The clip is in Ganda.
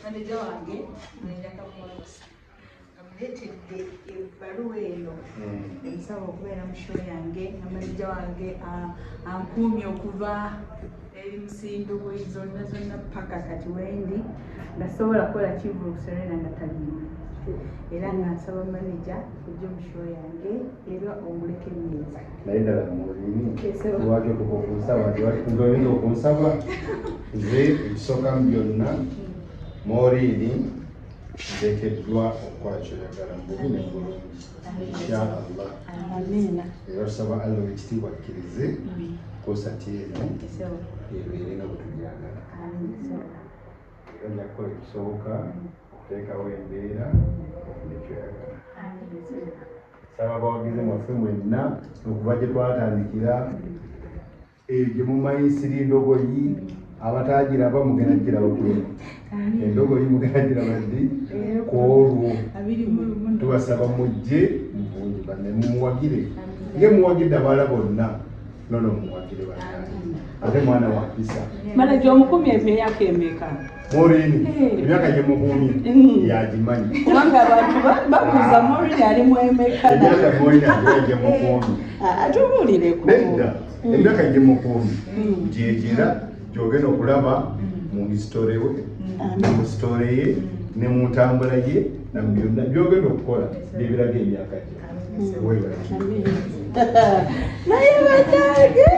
Maneja wange nenjaka kumulusa amuleetedde ebbaluwa eno emusaba okubeera mu show yange nga maneja wange ankuumye okuva eri musindubuyi zonna paka kati wendi nga sobola kukola kivuukuserera nga talimu era nga nsaba maneja kujja mu show yange era omuleke emyezi naye ddala mulini lwaki okukunsaba nti okunsaba nze ekisooka mu byonna Maureen nteekeddwa okukola kyoyagala mu bubi ne bulungi inshaallah. Era tusaba Allah ekitiibwa akkirize konsati eno ebeere nga bwe tubyagala. Era nja kukola ekisoboka okuteekawo embeera okufuna ekyoyagala. Saba abawagizi mwaffe mwenna okuva gye twatandikira gye mumanyi Sirindogoyi abatagiraba mugenda giraba kulema endogoyi mugenda giraba ddi kwolwo tubasaba mujje mubungi banne mumuwagire ye muwagidde abaala bonna nono mumuwagire bannange ate mwana wa mpisa manaja omukumi emyaka emeka Maureen emyaka gye mukumi yagimanyi kubanga abantu babuuza Maureen ali mu emeka emyaka Maureen gye mukumi atubuulireko nedda emyaka gye mukumi gyegera gyogenda okulaba mu hisitole we mu sitole ye ne mu ntambula ye na byonna byogenda okukola byebiraga emyaka gye. Naye bannange